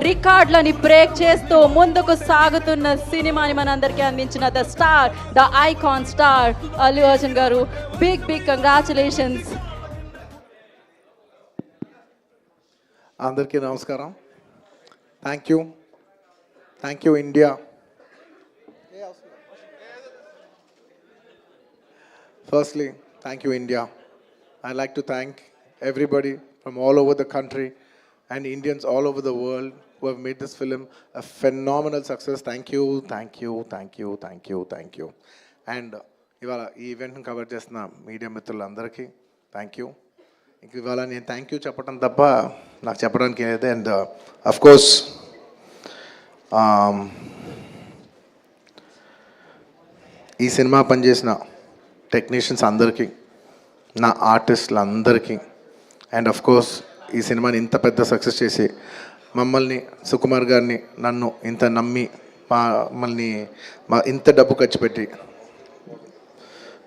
రికార్డులని break చేస్తూ ముందుకు సాగుతున్న సినిమాని మనందరికీ అందించిన the star, the icon star Allu Arjun garu. Big congratulations. అందరికీ నమస్కారం. Thank you India. Firstly, thank you India. I'd like to thank everybody from all over the country and Indians all over the world who have made this film a phenomenal success. Thank you. And ఇవాళ ఈ ఈవెంట్ని cover చేస్తున్న media మిత్రులందరికీ thank you. ఇంక ఇవాళ నేను thank you చెప్పడం తప్ప నాకు చెప్పడానికి ఏదైతే. అండ్ అఫ్కోర్స్ ఈ సినిమా పనిచేసిన టెక్నీషియన్స్ అందరికీ, నా ఆర్టిస్టులు అందరికీ, అండ్ ఆఫ్ కోర్స్ ఈ సినిమాని ఇంత పెద్ద సక్సెస్ చేసి మమ్మల్ని, సుకుమార్ గారిని, నన్ను ఇంత నమ్మి మమ్మల్ని ఇంత డబ్బు ఖర్చు పెట్టి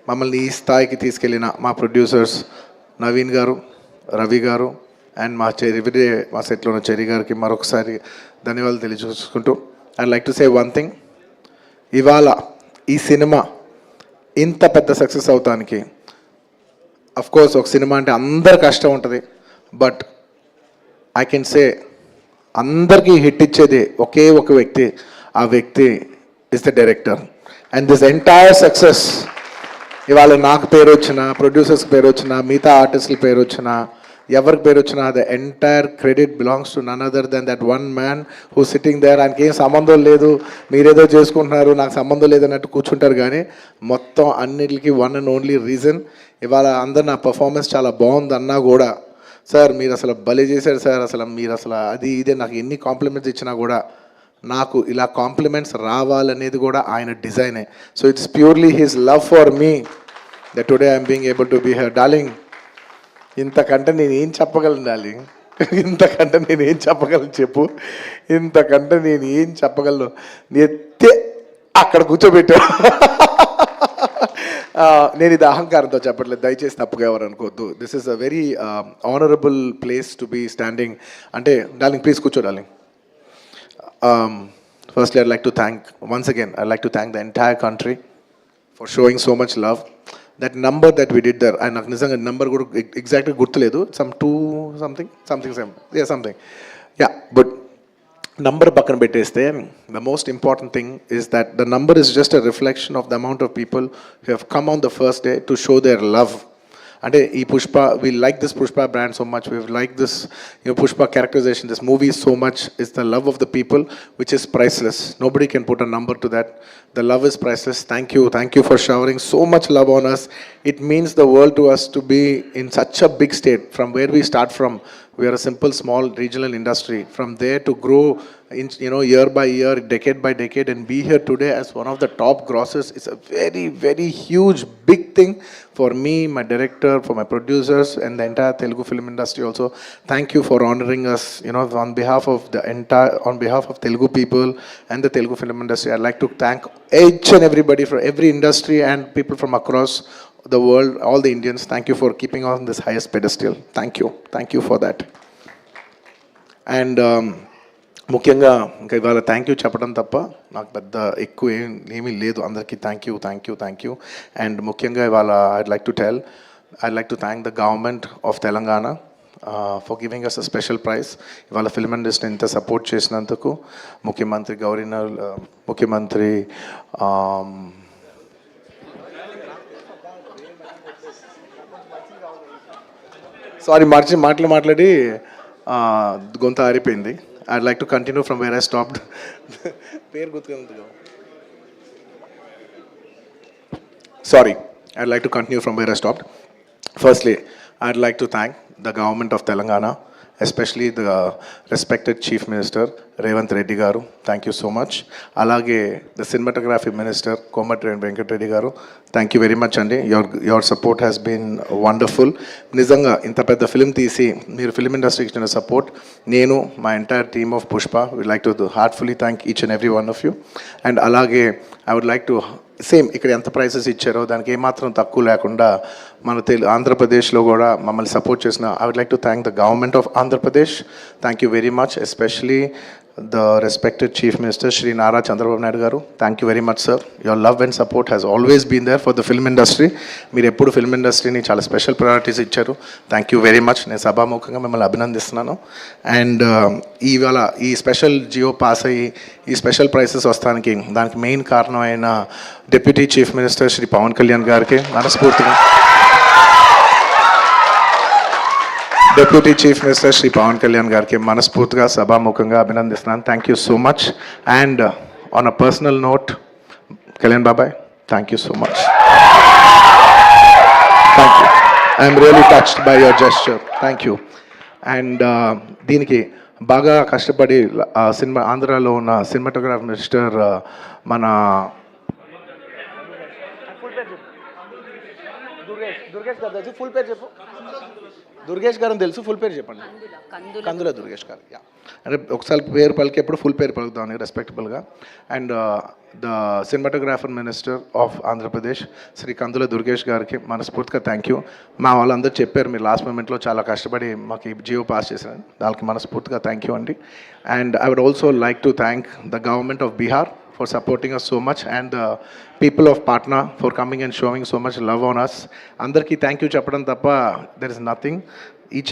మమ్మల్ని ఈ స్థాయికి తీసుకెళ్ళిన మా ప్రొడ్యూసర్స్ నవీన్ గారు, రవి గారు, అండ్ మా మా సెట్లో ఉన్న చెరి గారికి మరొకసారి ధన్యవాదాలు తెలియజేసుకుంటూ I like to say one thing. ఇవాళ ఈ సినిమా ఇంత పెద్ద సక్సెస్ అవుతానికి అఫ్కోర్స్ ఒక సినిమా అంటే అందరు కష్టం ఉంటుంది, బట్ ఐ కెన్ సే అందరికీ హిట్ ఇచ్చేది ఒకే ఒక వ్యక్తి. ఆ వ్యక్తి is the director. And this entire success ఇవాళ నాకు పేరు వచ్చినా, ప్రొడ్యూసర్స్కి పేరు వచ్చినా, మిగతా ఆర్టిస్ట్కి పేరు వచ్చినా, ఎవరికి పేరు వచ్చినా the entire credit belongs to none other than that one man who sitting there. ఆయనకి ఏం సంబంధం లేదు, మీరేదో చేసుకుంటున్నారు, నాకు సంబంధం లేదన్నట్టు కూర్చుంటారు. కానీ మొత్తం అన్నిటికీ వన్ అండ్ ఓన్లీ రీజన్ ఇవాళ అందరు నా పర్ఫార్మెన్స్ చాలా బాగుంది అన్నా కూడా, సార్ మీరు అసలు భలే చేశారు సార్, అసలు మీరు అసలు అది ఇదే నాకు ఎన్ని కాంప్లిమెంట్స్ ఇచ్చినా కూడా నాకు ఇలా కాంప్లిమెంట్స్ రావాలనేది కూడా ఆయన డిజైనే. So it's purely his love for me that today I'm being able to be here. Darling, ఇంతకంటే నేను ఏం చెప్పగలను డార్లింగ్? ఇంతకంటే నేను ఏం చెప్పగలను చెప్పు? ఇంతకంటే నేను ఏం చెప్పగలను? ఎత్తే అక్కడ కూర్చోబెట్టా. నేను ఇది అహంకారంతో చెప్పట్లేదు, దయచేసి తప్పుగా ఎవరు అనుకోవద్దు. This is a very honourable place to be standing. అంటే డార్లింగ్ ప్లీజ్ కూర్చో darling. Firstly, I'd like to thank, once again, I'd like to thank the entire country for showing so much love. That number that we did there, and నాకు నిజంగా number కూడా ఎగ్జాక్ట్గా గుర్తులేదు, some 2 something. But number పక్కన పెట్టేస్తే the most important thing is that the number is just a reflection of the amount of people who have come on the first day to show their love. అంటే ఈ Pushpa, we like this Pushpa brand so much, we like this Pushpa characterization, this movie so much. Is the love of the people which is priceless. Nobody can put a number to that. The love is priceless. Thank you for showering so much love on us. It means the world to us to be in such a big state. From where we start from, we are a simple small regional industry. From there to grow in, year by year, decade by decade, and be here today as one of the top grossers is a very, very huge, big thing for me, my director, for my producers, and the entire Telugu film industry also. Thank you for honoring us, on behalf of Telugu people and the Telugu film industry. I'd like to thank each and everybody from every industry and people from across the world, all the Indians. Thank you for keeping on this highest pedestal. Thank you for that. And ముఖ్యంగా ఇంకా ఇవాళ thank you చెప్పడం తప్ప నాకు పెద్ద ఎక్కువ ఏమీ లేదు. అందరికీ థ్యాంక్ యూ. అండ్ ముఖ్యంగా ఇవాళ I'd like to thank the government of Telangana for giving us a special prize. ఇవాళ ఫిల్మ్ ఇండస్ట్రీని ఇంత సపోర్ట్ చేసినందుకు ముఖ్యమంత్రి సారీ మాట్లాడి గొంత ఆరిపోయింది. I'd like to continue from where I stopped. Sorry, I'd like to continue from where I stopped. Firstly, I'd like to thank the government of Telangana, especially the respected Chief Minister Revanth Reddy garu. Thank you so much. Alage the cinematography minister Komatreddy Venkat Reddy garu. Thank you very much andi. Your support has been wonderful. Nizanga inta pedda film teesi meer film industry ki ichina support nenu my entire team of Pushpa would like to heartfully thank each and every one of you. And alage I would like to same ఇక్కడ ఎంత prices ఇచ్చారో దానికి ఏమాత్రం తక్కువ లేకుండా మన ఆంధ్రప్రదేశ్లో కూడా మమ్మల్ని సపోర్ట్ చేసిన I would like to thank the government of Andhra Pradesh. Thank you very much, especially the respected Chief Minister Shri Nara Chandrababu Naidu garu. Thank you very much, sir. Your love and support has always been there for the film industry. మీరు ఎప్పుడు film ఇండస్ట్రీని చాలా special priorities ఇచ్చారు. Thank you very much. నేను సభాముఖంగా మిమ్మల్ని అభినందిస్తున్నాను. And ఇవాళ ఈ స్పెషల్ జియో పాస్ అయ్యి ఈ స్పెషల్ ప్రైసెస్ వస్తానికి దానికి మెయిన్ కారణమైన deputy chief minister Shri Pavan Kalyan గారికి మనస్ఫూర్తిగా, deputy chief minister Shri Pavan Kalyan గారికి మనస్ఫూర్తిగా సభాముఖంగా అభినందిస్తున్నాను. Thank you so much. And on a personal note, Kalyan బాబాయ్, thank you so much. Thank you. I'm really touched by your gesture. Thank you. And దీనికి బాగా కష్టపడి సినిమా ఆంధ్రాలో ఉన్న సినిమాటోగ్రాఫర్ మిస్టర్ మన దుర్గేష్ గారు తెలుసు, ఫుల్ పేరు చెప్పండి. కందుల దుర్గేష్ గారు. యా, అంటే ఒకసారి పేరు పలికేప్పుడు ఫుల్ పేరు పలుకుతామని రెస్పెక్టబుల్గా. And the cinematographer minister of Andhra Pradesh Shri కందుల దుర్గేష్ గారికి మనస్ఫూర్తిగా థ్యాంక్ యూ. మా వాళ్ళందరూ చెప్పారు మీరు లాస్ట్ మూమెంట్లో చాలా కష్టపడి మాకు ఈ జియో పాస్ చేశారు, దానికి మనస్ఫూర్తిగా థ్యాంక్ యూ అండి. And I would also like to thank the government of Bihar for supporting us so much, and the people of Patna for coming and showing so much love on us. Andarki thank you cheppadam tappa there is nothing. Each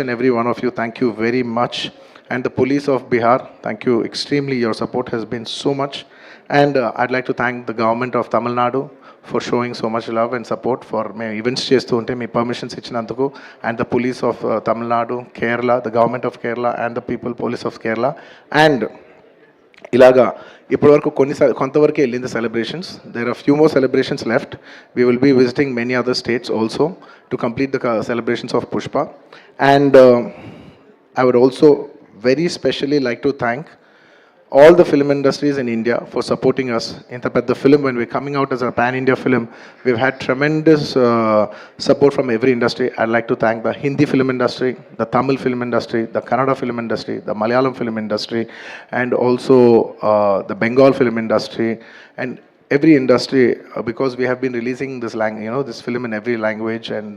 and every one of you, thank you very much. And the police of Bihar, thank you extremely. Your support has been so much. And I'd like to thank the government of Tamil Nadu for showing so much love and support for me events chestu unte me permissions ichinanduku, and the police of Tamil Nadu, Kerala, the government of Kerala, and the people police of Kerala. And ఇలాగా ఇప్పటివరకు కొంతవరకు వెళ్ళింది celebrations. There are few more celebrations left. We will be visiting many other states also to complete the celebrations of Pushpa. And I would also very specially like to thank all the film industries in India for supporting us. Inta pedda film, when we're coming out as a pan-India film, we've had tremendous support from every industry. I'd like to thank the Hindi film industry, the Tamil film industry, the Kannada film industry, the Malayalam film industry, and also the Bengal film industry, and every industry, because we have been releasing this film in every language. And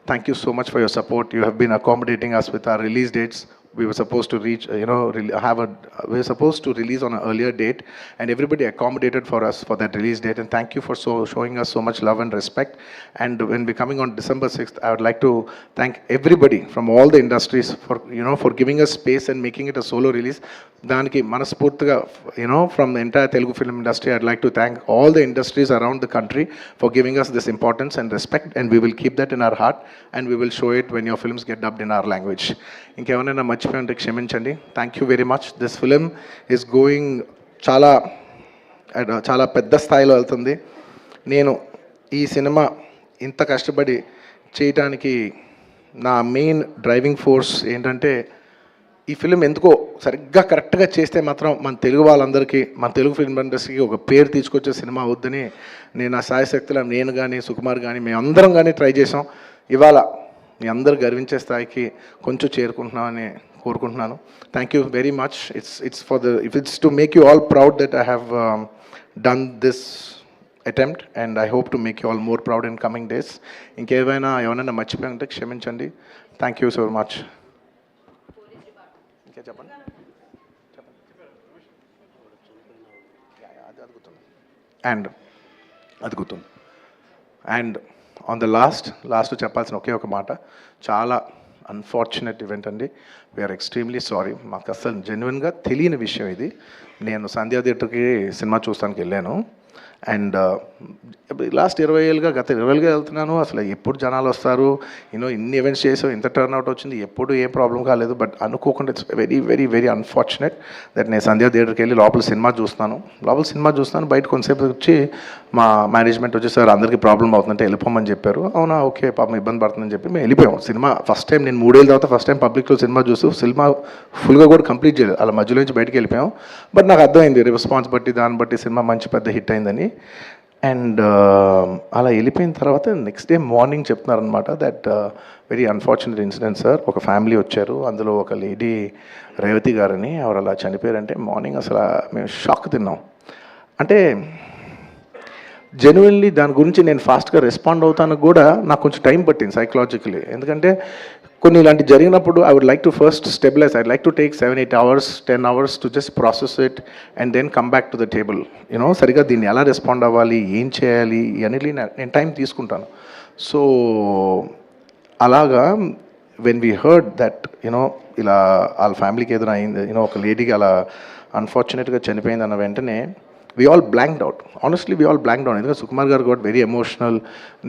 thank you so much for your support. You have been accommodating us with our release dates. We were supposed to reach, we were supposed to release on an earlier date, and everybody accommodated for us for that release date. And thank you for showing us so much love and respect. And when we're coming on December 6th, I would like to thank everybody from all the industries for giving us space and making it a solo release. Daniki manaspurtiga, from the entire Telugu film industry, I'd like to thank all the industries around the country for giving us this importance and respect, and we will keep that in our heart, and we will show it when your films get dubbed in our language. ఇంకేమైనా మర్చిపోయింటే క్షమించండి. Thank you very much. This film is going చాలా పెద్ద స్థాయిలో వెళ్తుంది. నేను ఈ cinema ఇంత కష్టపడి చేయటానికి నా మెయిన్ డ్రైవింగ్ ఫోర్స్ ఏంటంటే, ఈ ఫిలిం ఎందుకో సరిగ్గా కరెక్ట్గా చేస్తే మాత్రం మన తెలుగు వాళ్ళందరికీ, మన తెలుగు ఫిల్మ్ ఇండస్ట్రీకి ఒక పేరు తీసుకొచ్చే సినిమా అవుద్దని నేను నా శాయశక్తులు, నేను కానీ సుకుమార్ కానీ మేమందరం కానీ ట్రై చేసాం. ఇవాళ మీ అందరు గర్వించే స్థాయికి కొంచెం చేరుకుంటున్నామని కోరుకుంటున్నాను. Thank you very much. It's to make you all proud that I have done this attempt, and I hope to make you all more proud in coming days. ఎవరైనా మర్చిపోయి ఉంటే క్షమించండి. Thank you so much. ఇంకా చెప్పండి. అది గుర్తుంది. And on the last చెప్పాల్సిన ఒకే ఒక మాట, చాలా అన్ఫార్చునేట్ ఈవెంట్ అండి. We are extremely sorry. మాకు అసలు జెన్యున్గా తెలియని విషయం ఇది. నేను సంధ్యా థియేటర్కి సినిమా చూస్తానికి వెళ్ళాను, అండ్ లాస్ట్ 20 ఏళ్ళుగా గత 20 ఏళ్ళుగా వెళ్తున్నాను. అసలు ఎప్పుడు జనాలు వస్తారు, ఇన్ని ఈవెంట్స్ చేసావు, ఇంత టర్న్అవుట్ వచ్చింది, ఎప్పుడు ఏ ప్రాబ్లం కాలేదు. బట్ అనుకోకుండా it's very very very unfortunate that నేను సంధ్యా థియేటర్కి వెళ్ళి లోపల సినిమా చూస్తున్నాను. బయట కొంతసేపు వచ్చి మా మేనేజ్మెంట్ వచ్చి, సార్ అందరికీ ప్రాబ్లం అవుతుందంటే వెళ్ళిపోమని చెప్పారు. అవునా, ఓకే, పాపం ఇబ్బంది పడుతుందని చెప్పి మేము వెళ్ళిపోయాం. సినిమా ఫస్ట్ టైం నేను 3 ఏళ్ళ తర్వాత ఫస్ట్ టైం పబ్లిక్లో సినిమా చూస్తూ సినిమా ఫుల్గా కూడా కంప్లీట్ చేయలేదు, అలా మధ్యలో నుంచి బయటకు వెళ్ళిపోయాం. బట్ నాకు అర్థమైంది రెస్పాన్స్ బట్టి, దాన్ని బట్టి సినిమా మంచి పెద్ద హిట్ అయిందని. అండ్ అలా వెళ్ళిపోయిన తర్వాత నెక్స్ట్ డే మార్నింగ్ చెప్తున్నారనమాట that very unfortunate incident sir. ఒక ఫ్యామిలీ వచ్చారు, అందులో ఒక లేడీ రేవతి గారని, ఎవరు అలా చనిపోయారంటే మార్నింగ్ అసలు మేము షాక్ తిన్నాం. అంటే జెన్యున్లీ దాని గురించి నేను ఫాస్ట్గా రెస్పాండ్ అవుతాను కూడా నాకు కొంచెం టైం పట్టింది సైకలాజికలీ. ఎందుకంటే కొన్ని ఇలాంటి జరిగినప్పుడు I would like to first stabilize, I like to take 7-8 hours 10 hours to just process it and then come back to the table. You know సరిగా దీన్ని ఎలా రెస్పాండ్ అవ్వాలి, ఏం చేయాలి ఇవన్నీ నేను టైం తీసుకుంటాను. సో అలాగా when we heard that you know ఇలా వాళ్ళ ఫ్యామిలీకి ఏదైనా అయింది, యూనో ఒక లేడీకి అలా అన్ఫార్చునేట్గా చనిపోయింది అన్న వెంటనే we all blanked out. Honestly we all blanked out. ఎందుకంటే సుకుమార్ గారు కూడా వెరీ ఎమోషనల్.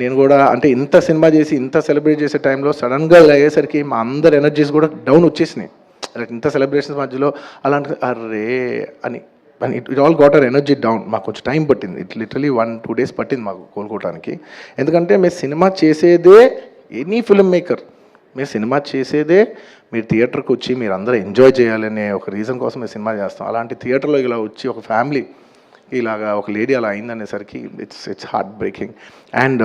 నేను కూడా అంటే ఇంత సినిమా చేసి ఇంత సెలబ్రేట్ చేసే టైంలో సడన్గా అయ్యేసరికి మా అందరి ఎనర్జీస్ కూడా డౌన్ వచ్చేసినాయి. ఇంత సెలబ్రేషన్స్ మధ్యలో అలాంటి అర్రే అని అని it all got our energy down. మాకు కొంచెం టైం పట్టింది. ఇట్ లిటరలీ 1-2 days పట్టింది మాకు కోలుకోవడానికి. ఎందుకంటే మీరు సినిమా చేసేదే, ఎనీ ఫిల్మ్ మేకర్ మీరు సినిమా చేసేదే మీరు థియేటర్కి వచ్చి మీరు అందరూ ఎంజాయ్ చేయాలనే ఒక రీజన్ కోసం మేము సినిమా చేస్తాం. అలాంటి థియేటర్లో ఇలా వచ్చి ఒక ఫ్యామిలీ ఇలాగా ఒక లేడీ అలా అయిందనేసరికి it's heart breaking. And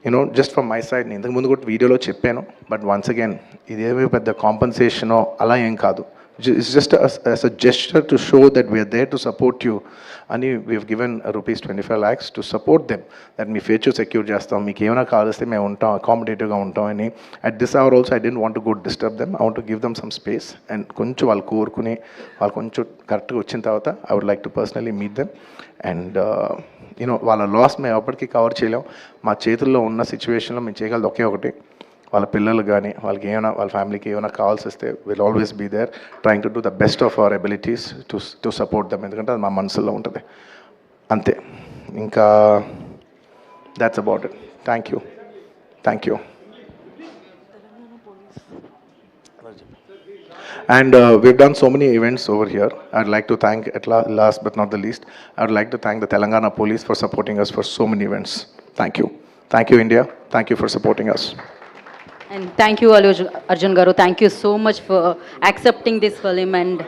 you know just from my side, నేను ఇంతకుముందు కూడా వీడియోలో చెప్పాను, బట్ వన్స్ అగైన్ ఇదేమీ పెద్ద కాంపన్సేషనో అలా ఏం కాదు. It's just as a gesture to show that we are there to support you. And we have given rupees 25 lakhs to support them. That మీ ఫ్యూచర్ సెక్యూర్ చేస్తాం, మీకు ఏమైనా కావాల్స్తే మేము ఉంటాం, అకామిడేటివ్గా ఉంటాం అని. At this hour also I don't want to go disturb them. I want to give them some space. And కొంచెం వాళ్ళు కోరుకుని వాళ్ళు కొంచెం కరెక్ట్గా వచ్చిన తర్వాత I would like to personally meet them. And you know వాళ్ళ లాస్ మేము ఎప్పటికీ కవర్ చేయలేం. మా చేతుల్లో ఉన్న సిచ్యువేషన్లో మేము చేయగలదు ఒకే ఒకటి, వాళ్ళ పిల్లలు కానీ వాళ్ళకి ఏమైనా వాళ్ళ ఫ్యామిలీకి ఏమైనా కావాల్సి వస్తే will always be there trying to do the best of our abilities to support them. ఎందుకంటే అది మా మనసులో ఉంటుంది అంతే. ఇంకా that's about it. Thank you. And we've done so many events over here. I'd like to thank, at last but not the least, I'd like to thank the Telangana Police for supporting us for so many events. Thank you India. Thank you for supporting us. And thank you Arjun Garu, thank you so much for accepting this film and